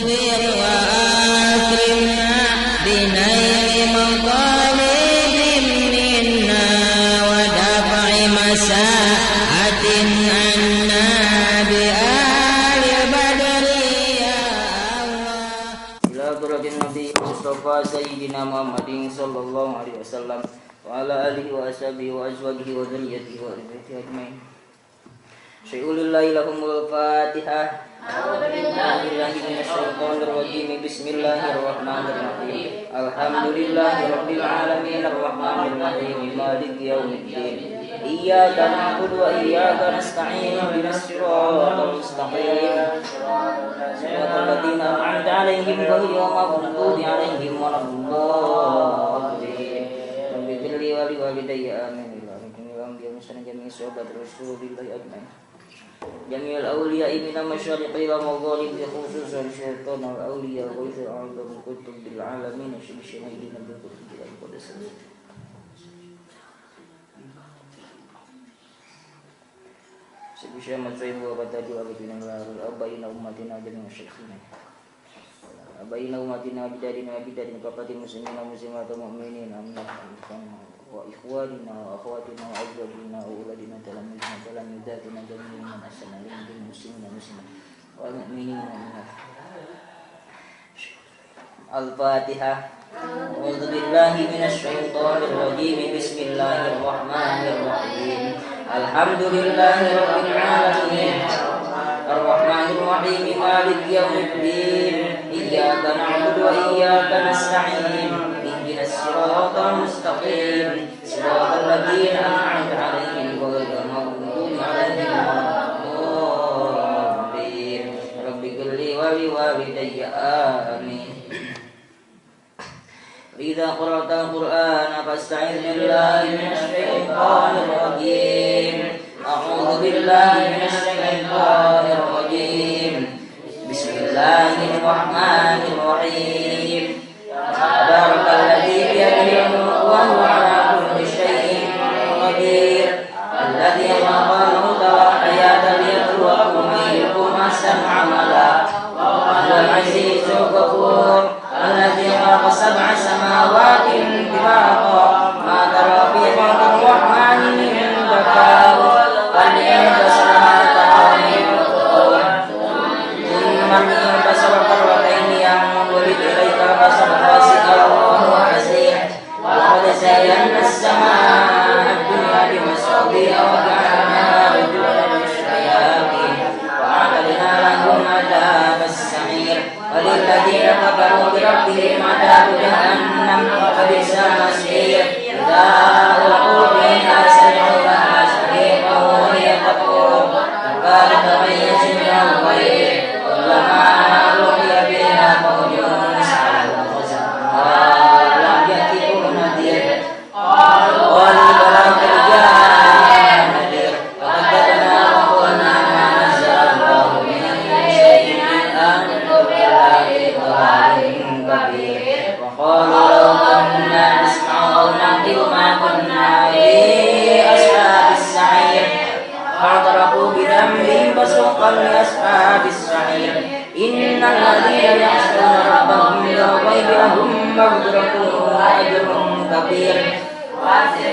واصبر وآكرمنا بنيل مطالب منا ودفع مساءة عنا بآل بدر يا الله. إلى درجة النبي المصطفى سيدنا محمد صلى الله عليه وسلم وعلى آله وأصحابه وأزواجه وذريته وذريته أجمعين. شيء لله لهم الفاتحة. أعوذ بالله من الشيطان الرجيم. بسم الله الرحمن الرحيم. الحمد لله رب العالمين الرحمن الرحيم مالك يوم الدين. إياك نعبد وإياك نستعين اهدنا الصراط المستقيم صراط الذين أنعمت عليهم غير المغضوب عليهم ولا الضالين. رب اغفر لي ولوالدي آمين. الأنبياء والمرسلين جميع صحابة رسول الله أجمعين. جميع الأولياء من المشارق إلى المغارب خصوصا الشيطان والأولياء غيث أعظم كتب بالعالمين شهيدين بالكتب القدس. Sebisa masyarakat wa batadi wa bina al-abaina ummatina jami'a syekhina abaina ummatina bidadina bidadina kafatin muslimina muslimata mu'minin amna wa ikhwanina wa akhwatina wa azwajina wa uladina talamidatina jami'in man asana lil muslimina muslimat wal mu'minina mu'minat. Al-Fatihah. A'udzu billahi minasy syaithanir rajim. Bismillahirrahmanirrahim. Alhamdulillahi rabbil alamin. Ar-Rahmanir Rahim. Maliki yaumiddin. Iyyaka na'budu wa iyyaka nasta'in. Ihdinas siratal mustaqim. Siratal ladzina an'amta 'alaihim ghairil maghdubi 'alaihim waladdallin. Rabbighfir li wa liwalidayya amin. إذا قرأت القرآن فاستعذ بالله من الشيطان الرجيم. أعوذ بالله من الشيطان الرجيم. بسم الله الرحمن الرحيم. تبارك الذي بيده الملك وهو على كل شيء قدير. الذي خلق الموت والحياة ليبلوكم أيكم أحسن عملا وهو العزيز الغفور. الذي خلق سبع سماوات طباقا ما ترى في خلق الرحمن من تفاوت فلينبسط ما ترى من فطور ثم ينبسط كرتين ينظر إليك البصر خاسئا وهو حسير. ولقد زينا السماء الدنيا بمصابيح وجعلناها رجوما للشياطين وأعتدنا لهم عذاب السعير. وللذين كفروا بربهم عذاب جهنم فبئس المصير. إذا ألقوا فيها سمعوا لها شهيقا وهي تفور تكاد تميز من الغيظ كلما ألقي فيها فوج سألوا خزنتها لم يأتكم نذير قالوا بلى قد جاءنا نذير فكذبنا وقلنا ما نزل الله من شيء إن أنتم إلا في ضلال كبير. وقالوا لو كنا نسمع أو نعقل ما كنا في أصحاب السعير فاعترفوا بذنبهم فسوقا لأصحاب السعير. إن الذين يخشون ربهم بالغيب لهم مغفرة وأجر كبير.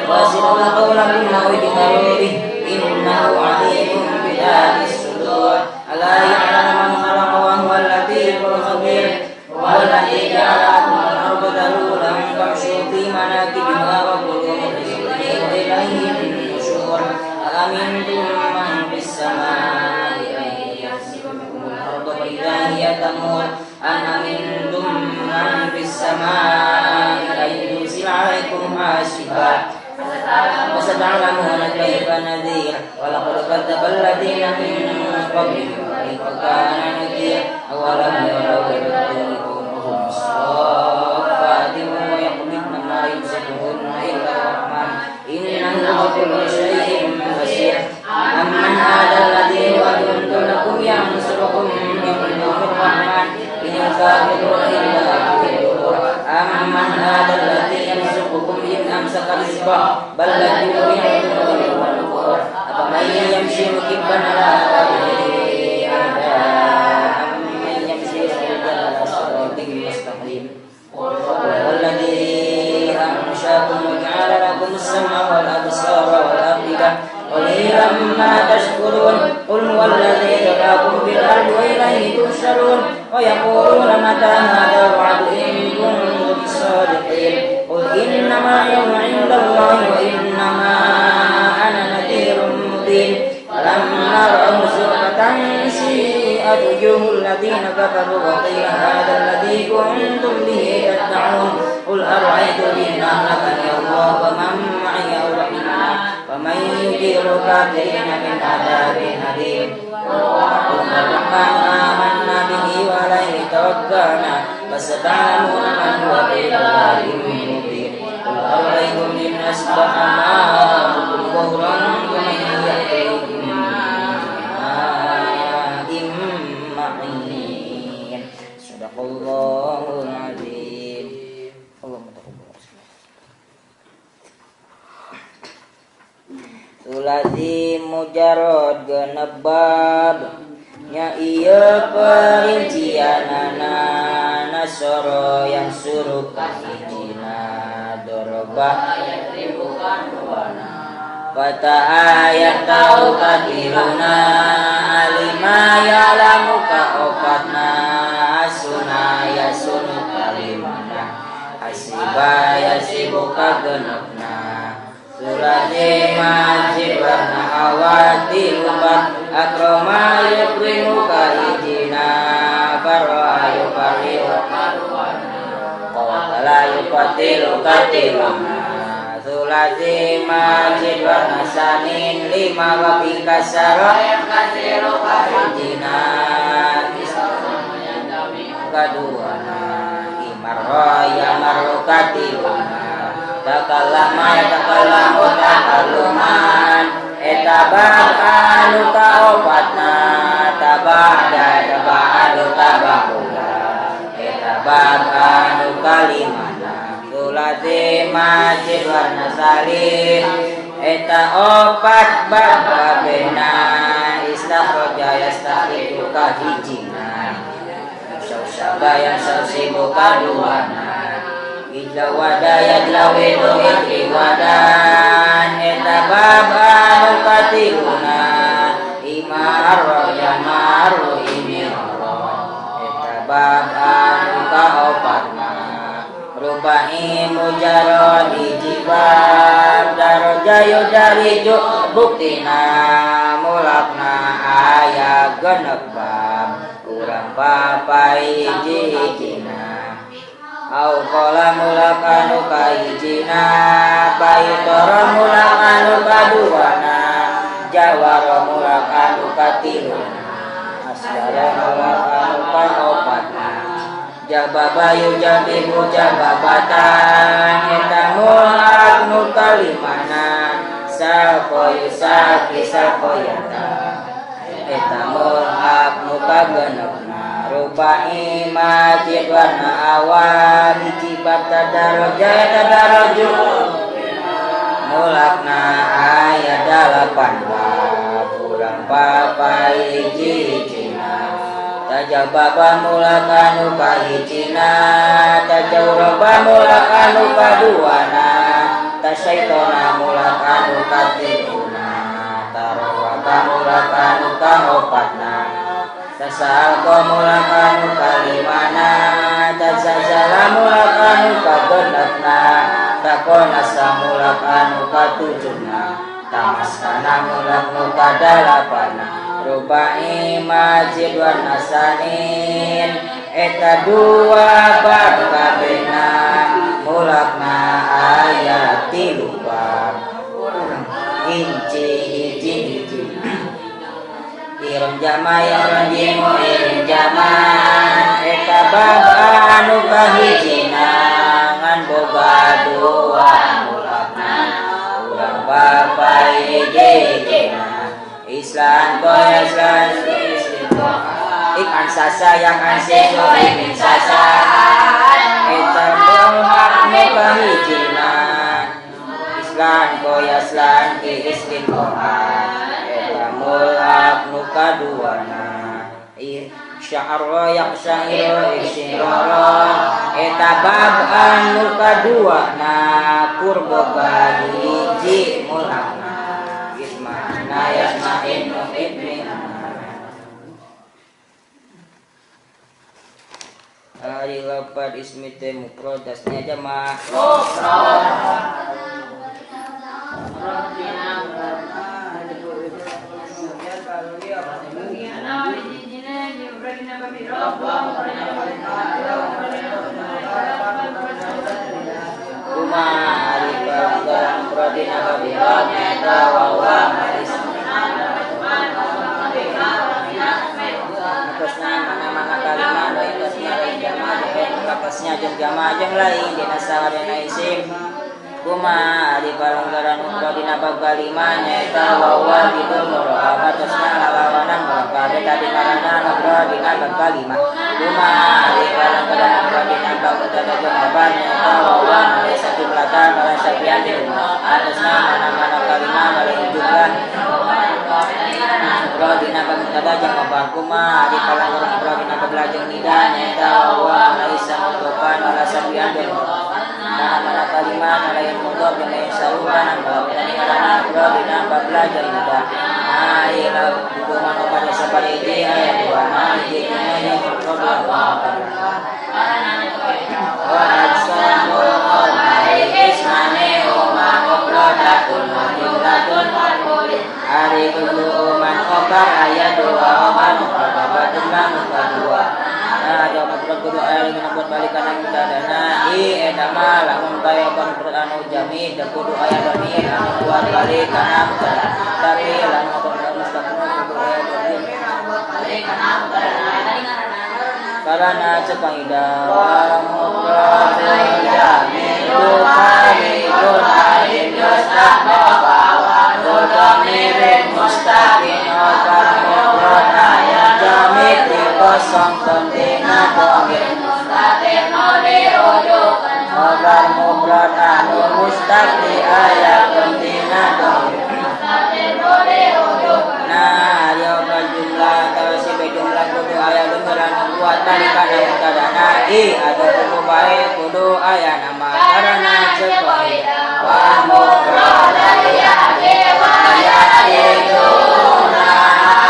واسروا قولكم أو اجهروا به إنه عليم بذات الصدور. ألا يعلم من خلق وهو اللطيف الخبير. وهو الذي جعل لكم الأرض ذلولا فامشوا في مناكبها وكلوا من رزقه وإليه النشور. أأمنتم من في السماء أن يخسف بكم الأرض فإذا هي تمور أم أمنتم من في السماء أن يرسل عليكم حاسبا فستعلمون كيف نذير. ولقد كذب الذين من قبلهم كيف كان نذير. أولم يروا إلى الطير فوقهم صافات ويقبضن ما يمسكهن إلا الرحمن إنه بكل شيء بصير. أمن هذا الذي هو جند لكم ينصركم من دون الرحمن إن الكافرون إلا في غرور. أمن هذا الذي يرزقكم إن أمسك رزقه بل لجوا في عتو ونفور. أفمن يمشي مكبا على وجهه أهدى ويقولون متى هذا الوعد إن كنتم صادقين قل إنما العلم عند الله وإنما أنا نذير مبين فلما رأوا زلفة سيئت وجوه الذين كفروا وقيل هذا الذي كنتم به تدعون قل أرأيتم إن أهلكني الله ومن معي أو رحمنا ومن يجير الكافرين من عذاب أليم قل الرحمن آمنا به وعليه توكلنا فستعلمون من هو في ضلال مبين قل أرأيتم إن أصبح ماؤكم غورا فمن يأتيكم ماء معين صدق الله العظيم اللهم تقبل Sulasi mujarod genep bab nya ieu perincianana nasoro yang suruh kahijina doroba Fata ayat tau kadiruna alima ya'lamu ka'ofatna asuna yasunu kalimana asiba yasibu kagenepna Surati majid warna awati lubat akroma yukrimu kahijina barwa yukariu qawtala yukatilu katiluna Surati majid warna sanin lima wabi kasara yukatilu kahijina kaduana imarwa yamaru katiluna Takallama takallamu takalluman etabad anu kaopatna tabada tabadu tabakula etabad anu kalimana sulati majid warna salin eta opat bab kabena istakhraja yastakhriju kahijina sausabaya sausibu kaduana Ija wadayat lawidu ikhwadan Eta babanu katiluna Ima arro ya maru ini Eta babanu kaopatna Rubai mujarod ijibab Darojayu dariju buktina Mulakna ayat genepam Urang papai ijijina Au kola mulakanu kahijina Paitora mulakanu kaduana Jawara mulakanu katiluna Asdara mulakanu kaopatna Jababayu jabibu jababatan Eta mulaknu kalimana Salkoyu saki salkoyata Eta mulaknu kagenepna Rubai majid warna awan Hijibab tadaroja tadaroju Mulakna ayat 8 bab Kurang papai hijijina Tajababa mulakanu kahijina Tajauraba mulakanu kaduana Tasyaitona mulakanu katiluna Tarawaba mulakanu kahopatna Tasal mulakanu kalimana Tasajala mulakanu kagenepna Takonasa mulakanu katujuna Tamaskana mulaknu kadalapana Rubai majid warna sanin Eta dua bab kabena Mulakna ayat 3 bab Inci Iron jama yang ranjimu iron jama Eta bab anu kahijina Ngan boga dua mulakna Urang bapai jejena Islam koya Islam Ikan sasa yang ansiso ikin sasa Eta bohakmu kahijina Islam koya Islam Islam koha Mulak nuka duana Sya'arra yaksya'ira isyirara Eta bab anu kaduana Kurbo bahiji mulakna Isma'na yasma'in ibnina Ari lapad ismi teh mufrad tasnya jamak. Kuma ari pelanggaran mufradina kabirot eta wawa atasna mana-mana kalimat atasnya lain jama atasnya jeung jama jeung lain dina sawarena isim. Kuma ari pelanggaran mufradina bab kalimat nyaeta wawa bidul murab atasna lalawanan murab tadi karana mufradina bab kalimat. Kuma ari pelanggaran mufradina bab mubtada jawaban nyaeta wawa satu belakang oleh sapian atasna mana-mana kalimat lain jumlah mufradina bab mubtada jawaban. Kuma ari pelanggaran mufradina bab lajeng nida nyaeta wawa laisa mudhofan oleh sapian mana-mana kalimat lain mudhof yang lain sarukan bab karana mufradina bab lajeng nida aila hubungan pada sapariji ayat 2 hiji ini mufrad wa asmaul ismane huma mufradatun jumlatun ari kullu man obar ayat 2 obar mufradatun mufrad 2 ada mufrad kudu aya dengan buat balikan yang mutadana edama lamun bae mufrad anu jami da kudu aya dhamir anu buat balik kana mutadana tapi lamun mufrad mustaqim kudu aya dhamir kana mutadana karena cekangida wa mufrad jami tuqalidun alim yustaqba wa dhamirin mustaqim wa mufrad ayat jami kosong kontina dhamir mustaqim dirujukan wa mufrad anu mustaqi ayat kontina dhamir mustaqim dirujukan nah ayo jumlah tawasi jumlah kudu ayat lumran buat balikan mutadana ada kudu bae kudu aya nama karena cepai wa mufrad ya wa ya iduna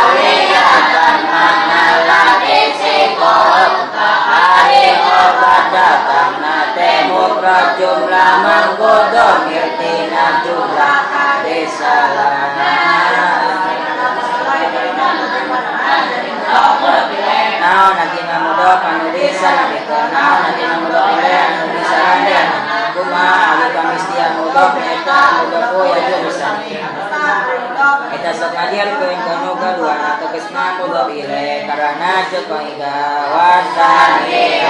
aliyatan mana lagi sikot hari obat datang nate mufrad jumlah mangkodo ngertina jumlah desalana naon nanti namudo panulisan naon nanti namudo anu disarankan kuma ali kamistian mudo eta mudo ya jurusan eta sok ngadian keun kono kadua tegasna mudo ile karana ceuk kaiga wasani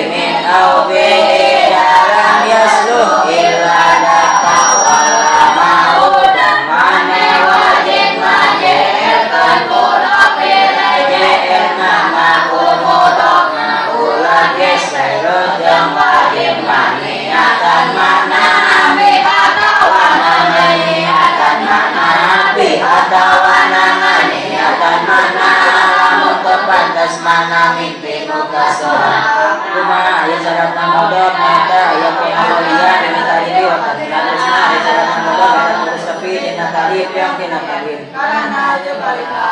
min au bi dalam yasluh illa data wala mau dan mane wajib majer kan nama kumudokna ulah geser jeng wajib maniatan mana bihatawan maniatan mana bihatawan maniatan mana lamun terpantas mana mimpi mukasohan kuma ayat syarat namudok neta ayat kemuliaan ini tadi diwakan natusna ayat syarat namudok ayat mustafi dina talib yang kena talib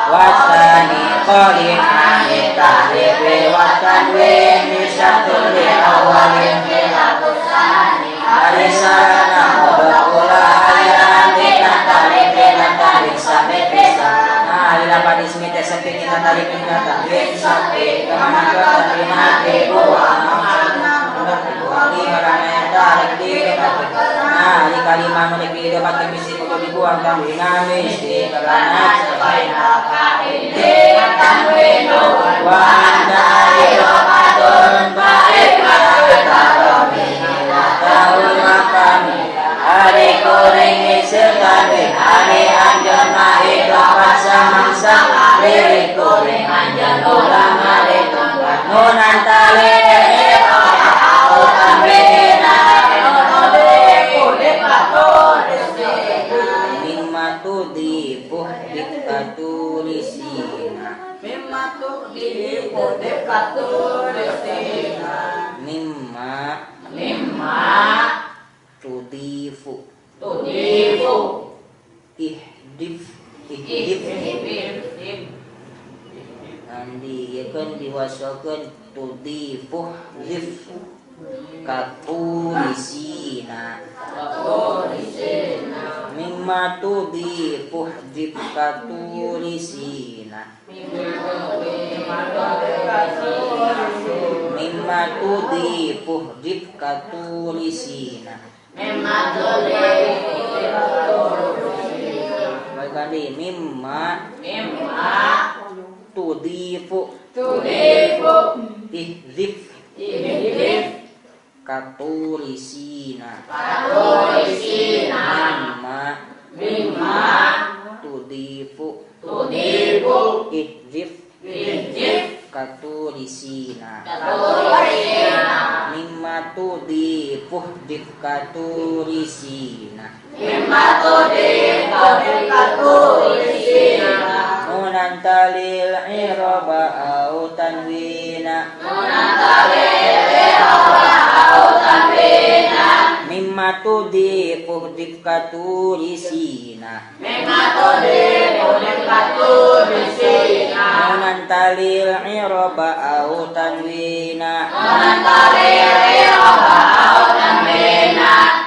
wasani qalin anit tahribi watanwin bisatul li awalin bilatusani hari sarana mudokula ayat dina talib dina talib sampai pisah nah ilapan ismi tesepi dina talib dina talib sampai kemana ke terima dibuang di marana tarik di dekat nah di kalimat menik di dekat misi kudu dibuang kami ngamis di karena sebaina kaide tanwinu wa andari romadun baik kataromi tahun makami hari kuring sertane hari anjon mahito pasamangsa lirik kuring anjon ulang hari tungkat nunan tali Nandiyekeun diwasokeun tudifuh zif katulisina mimma tudifuh zif katulisina mimma tudifuh zif katulisina Baikandi mimma tudifu ihzif katulisina mimma tudifu ihzif katulisina mimma tudifu ihzif katulisina nunan talil iraba au tanwina mimma tudifu ihzif katulisina nunan talil iraba au tanwina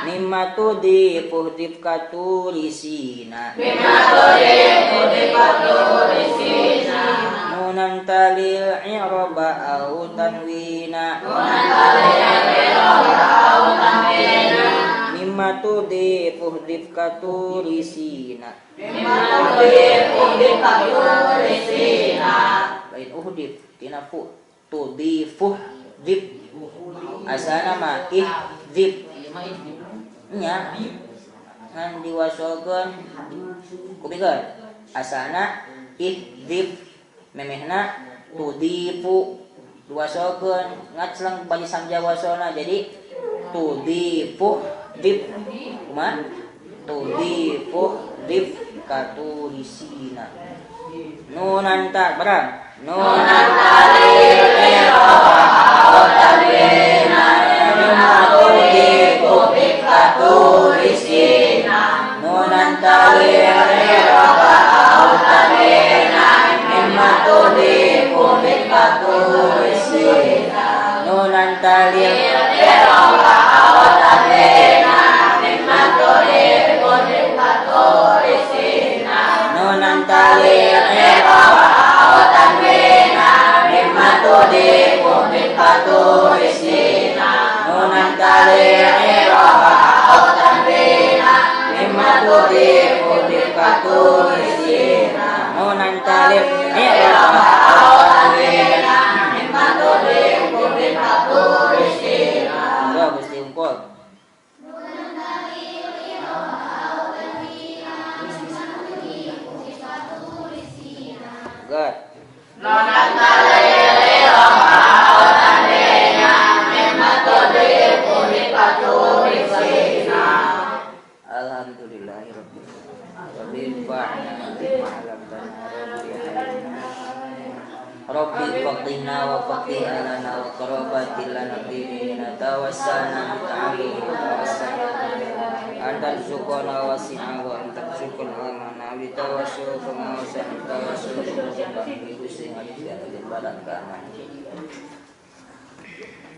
mimma tudifu ihzif katulisina nunan talil i'raba au tanwina mimma tudifu ihzif katulisina lain uhdif tina fu tudifu dif asana ma ihzif nya ngan diwasokeun kupikeun asana ihzif memehna tudifu diwasokeun ngaclang bagi samja wasona jadi tudifu dif kumaha tudifu dif katulisina nunan ta barang nunan talil tanwina mimma tudifu dif katulisina nunan talil tanwina mimma tudifu dif katulisina nunan talil tanwina mimma tudifu dif katulisina nunan talil tanwina mimma tudifu dif katulisina nunan talil tanwina mimma tudifu dif katulisina nunan talil tanwina mimma tudifu dif katulisina Gusti Ungkol good nunan talil tanwina mimma tudifu dif katulisina alhamdulillahirabbil alamin Rabbi faqina wa faqih alana wa qarabatil lana dinina tawassana ta'alim tawassana antar syukuna wasi'a wa antar syukun amana bi tawassul kama wasan tawassul bi Gusti Allah badan kana